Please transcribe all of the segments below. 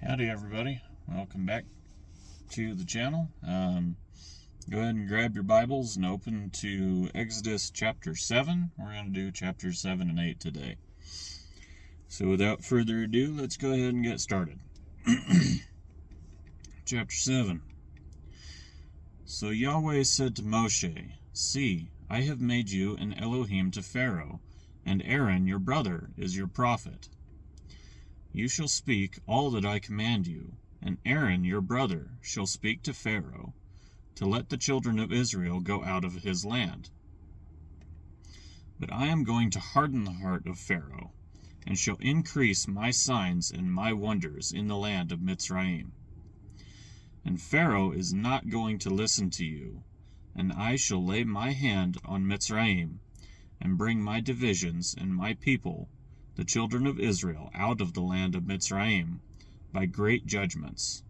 Howdy everybody, welcome back to the channel. Go ahead and grab your Bibles and open to Exodus chapter 7. We're going to do chapters 7 and 8 today. So without further ado, let's go ahead and get started. Chapter 7. So Yahweh said to Moshe, "See, I have made you an Elohim to Pharaoh, and Aaron your brother is your prophet. You shall speak all that I command you, and Aaron your brother shall speak to Pharaoh, to let the children of Israel go out of his land. But I am going to harden the heart of Pharaoh, and shall increase my signs and my wonders in the land of Mitzrayim. And Pharaoh is not going to listen to you, and I shall lay my hand on Mitzrayim, and bring my divisions and my people, the children of Israel, out of the land of Mitzrayim, by great judgments.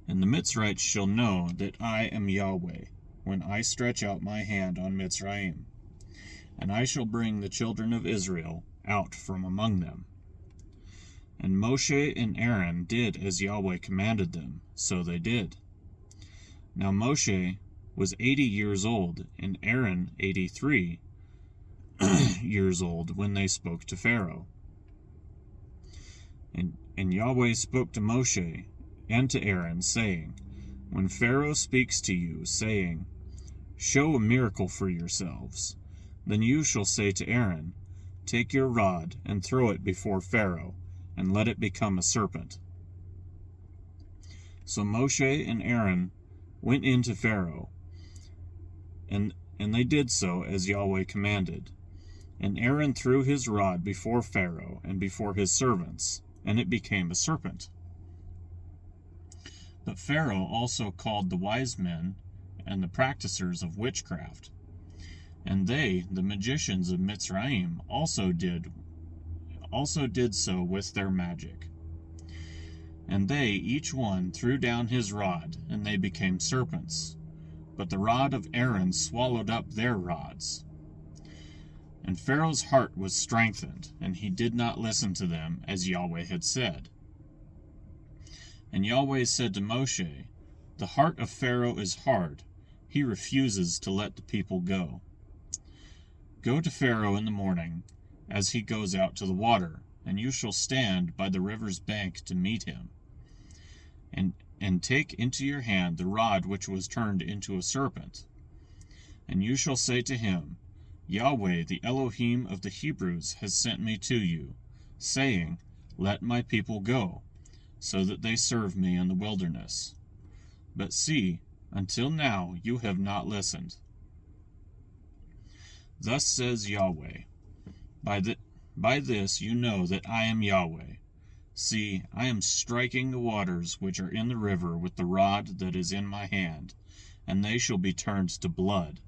And the Mitzrites shall know that I am Yahweh, when I stretch out my hand on Mitzrayim, and I shall bring the children of Israel out from among them." And Moshe and Aaron did as Yahweh commanded them, so they did. Now Moshe was 80 years old, and Aaron 83 years old when they spoke to Pharaoh. And Yahweh spoke to Moshe and to Aaron, saying, "When Pharaoh speaks to you, saying, 'Show a miracle for yourselves,' then you shall say to Aaron, 'Take your rod and throw it before Pharaoh, and let it become a serpent.'" So Moshe and Aaron went in to Pharaoh, and they did so as Yahweh commanded. And Aaron threw his rod before Pharaoh and before his servants, and it became a serpent. But Pharaoh also called the wise men and the practicers of witchcraft, and they, the magicians of Mitzrayim, also did so with their magic. And they, each one, threw down his rod, and they became serpents. But the rod of Aaron swallowed up their rods. And Pharaoh's heart was strengthened, and he did not listen to them, as Yahweh had said. And Yahweh said to Moshe, "The heart of Pharaoh is hard. He refuses to let the people go. Go to Pharaoh in the morning, as he goes out to the water, and you shall stand by the river's bank to meet him. And take into your hand the rod which was turned into a serpent. And you shall say to him, 'Yahweh, the Elohim of the Hebrews, has sent me to you, saying, Let my people go, so that they serve me in the wilderness. But see, until now you have not listened. Thus says Yahweh, by this you know that I am Yahweh. See, I am striking the waters which are in the river with the rod that is in my hand, and they shall be turned to blood.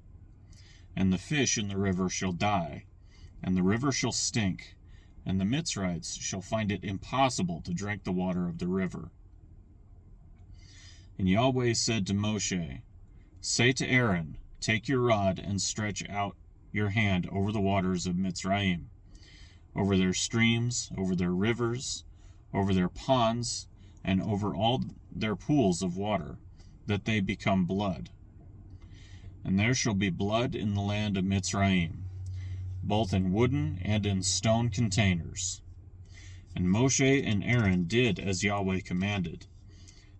And the fish in the river shall die, and the river shall stink, and the Mitzrites shall find it impossible to drink the water of the river.' And Yahweh said to Moshe, 'Say to Aaron, Take your rod and stretch out your hand over the waters of Mitzrayim, over their streams, over their rivers, over their ponds, and over all their pools of water, that they become blood. And there shall be blood in the land of Mitzrayim, both in wooden and in stone containers.' And Moshe and Aaron did as Yahweh commanded.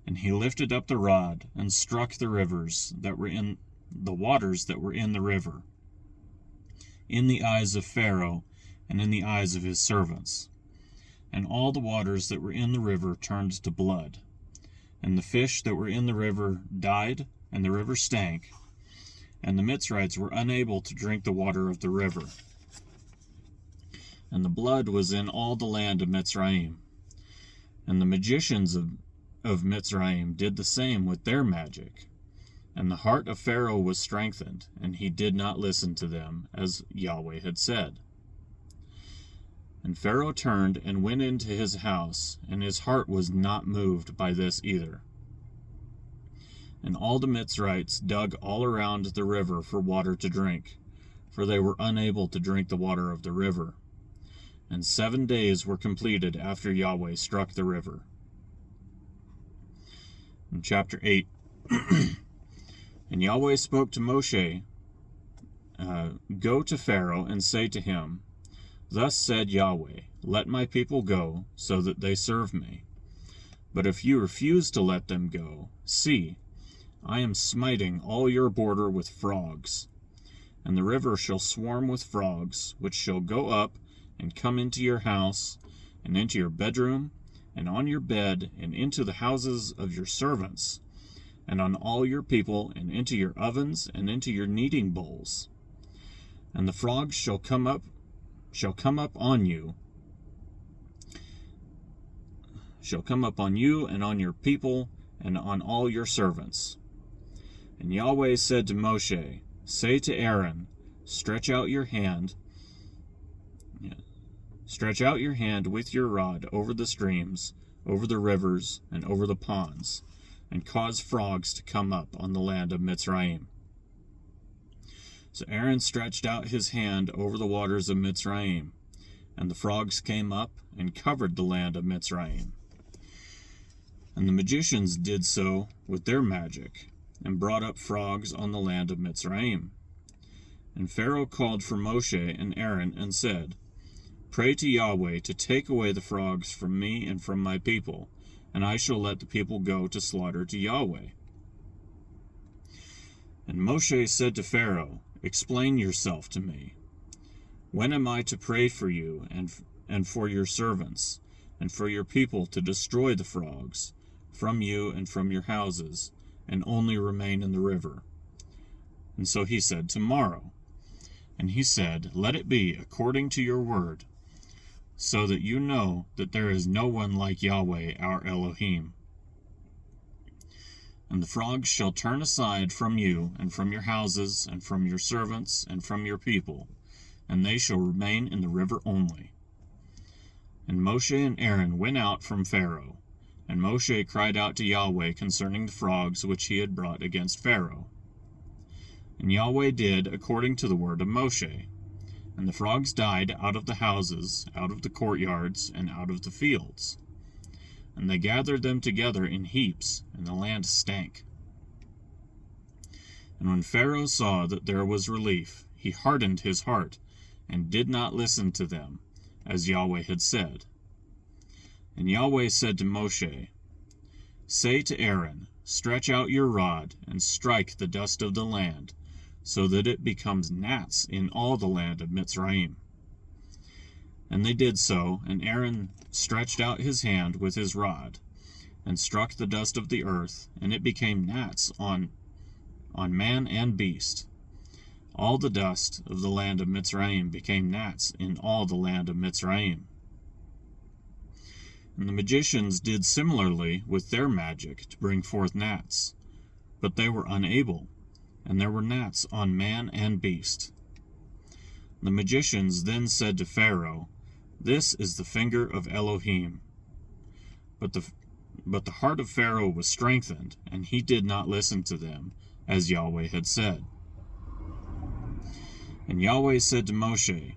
And he lifted up the rod and struck the waters that were in the river, in the eyes of Pharaoh and in the eyes of his servants. And all the waters that were in the river turned to blood. And the fish that were in the river died, and the river stank, and the Mitzrites were unable to drink the water of the river. And the blood was in all the land of Mitzrayim. And the magicians of Mitzrayim did the same with their magic. And the heart of Pharaoh was strengthened, and he did not listen to them, as Yahweh had said. And Pharaoh turned and went into his house, and his heart was not moved by this either. And all the Mitzrites dug all around the river for water to drink, for they were unable to drink the water of the river. And 7 days were completed after Yahweh struck the river. In chapter 8, And Yahweh spoke to Moshe, Go to Pharaoh and say to him, Thus said Yahweh, Let my people go, so that they serve me. But if you refuse to let them go, see, I am smiting all your border with frogs. And the river shall swarm with frogs, which shall go up and come into your house, and into your bedroom, and on your bed, and into the houses of your servants, and on all your people, and into your ovens, and into your kneading bowls. And the frogs shall come up on you, and on your people, and on all your servants. And Yahweh said to Moshe, Say to Aaron, Stretch out your hand with your rod over the streams, over the rivers, and over the ponds, and cause frogs to come up on the land of Mitzrayim. So Aaron stretched out his hand over the waters of Mitzrayim, and the frogs came up and covered the land of Mitzrayim. And the magicians did so with their magic, and brought up frogs on the land of Mitzrayim. And Pharaoh called for Moshe and Aaron and said, Pray to Yahweh to take away the frogs from me and from my people, and I shall let the people go to slaughter to Yahweh. And Moshe said to Pharaoh, Explain yourself to me. When am I to pray for you and for your servants, and for your people to destroy the frogs from you and from your houses, and only remain in the river? And so he said, Tomorrow. And he said, Let it be according to your word, so that you know that there is no one like Yahweh our Elohim. And the frogs shall turn aside from you, and from your houses, and from your servants, and from your people, and they shall remain in the river only. And Moshe and Aaron went out from Pharaoh, and Moshe cried out to Yahweh concerning the frogs which he had brought against Pharaoh. And Yahweh did according to the word of Moshe. And the frogs died out of the houses, out of the courtyards, and out of the fields. And they gathered them together in heaps, and the land stank. And when Pharaoh saw that there was relief, he hardened his heart, and did not listen to them, as Yahweh had said. And Yahweh said to Moshe, Say to Aaron, Stretch out your rod, and strike the dust of the land, so that it becomes gnats in all the land of Mitzrayim. And they did so, and Aaron stretched out his hand with his rod, and struck the dust of the earth, and it became gnats on man and beast. All the dust of the land of Mitzrayim became gnats in all the land of Mitzrayim. And the magicians did similarly with their magic to bring forth gnats, but they were unable, and there were gnats on man and beast. The magicians then said to Pharaoh, This is the finger of Elohim. But the heart of Pharaoh was strengthened, and he did not listen to them, as Yahweh had said. And Yahweh said to Moshe,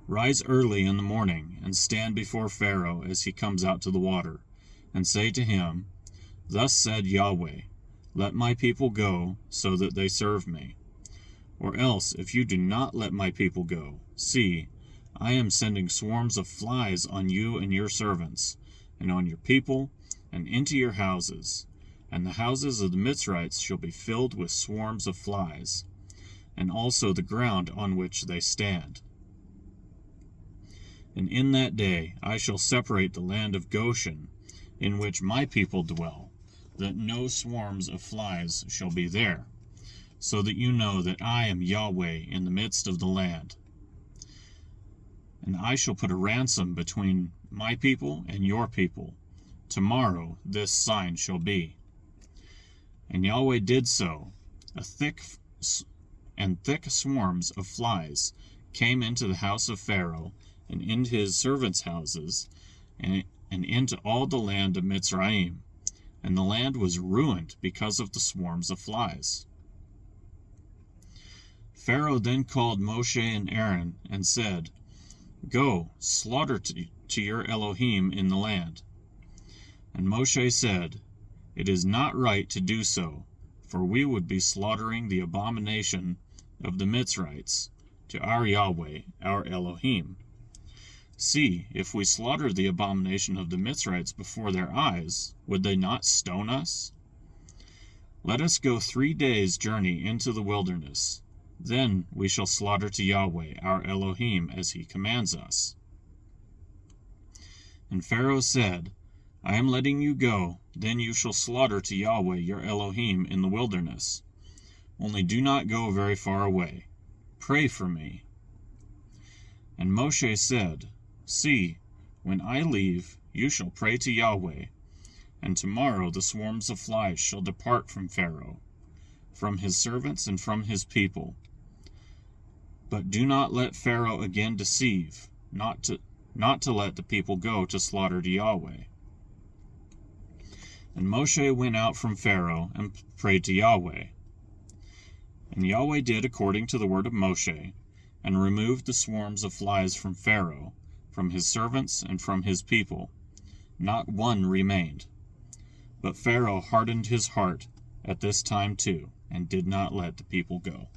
Rise early in the morning, and stand before Pharaoh as he comes out to the water, and say to him, Thus said Yahweh, Let my people go, so that they serve me. Or else, if you do not let my people go, see, I am sending swarms of flies on you and your servants, and on your people, and into your houses. And the houses of the Mitzrites shall be filled with swarms of flies, and also the ground on which they stand. And in that day I shall separate the land of Goshen, in which my people dwell, that no swarms of flies shall be there, so that you know that I am Yahweh in the midst of the land. And I shall put a ransom between my people and your people. Tomorrow this sign shall be. And Yahweh did so. Thick swarms of flies came into the house of Pharaoh, and into his servants' houses, and into all the land of Mitzrayim. And the land was ruined because of the swarms of flies. Pharaoh then called Moshe and Aaron, and said, Go, slaughter to your Elohim in the land. And Moshe said, It is not right to do so, for we would be slaughtering the abomination of the Mitzrites to our Yahweh, our Elohim. See, if we slaughter the abomination of the Mitzrites before their eyes, would they not stone us? Let us go 3 days' journey into the wilderness. Then we shall slaughter to Yahweh, our Elohim, as he commands us. And Pharaoh said, I am letting you go, then you shall slaughter to Yahweh, your Elohim, in the wilderness. Only do not go very far away. Pray for me. And Moshe said, See, when I leave, you shall pray to Yahweh, and tomorrow the swarms of flies shall depart from Pharaoh, from his servants and from his people. But do not let Pharaoh again deceive, not to let the people go to slaughter to Yahweh. And Moshe went out from Pharaoh and prayed to Yahweh. And Yahweh did according to the word of Moshe, and removed the swarms of flies from Pharaoh, from his servants and from his people. Not one remained. But Pharaoh hardened his heart at this time too, and did not let the people go.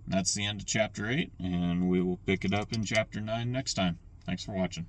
That's the end of chapter 8, and we will pick it up in chapter 9 next time. Thanks for watching.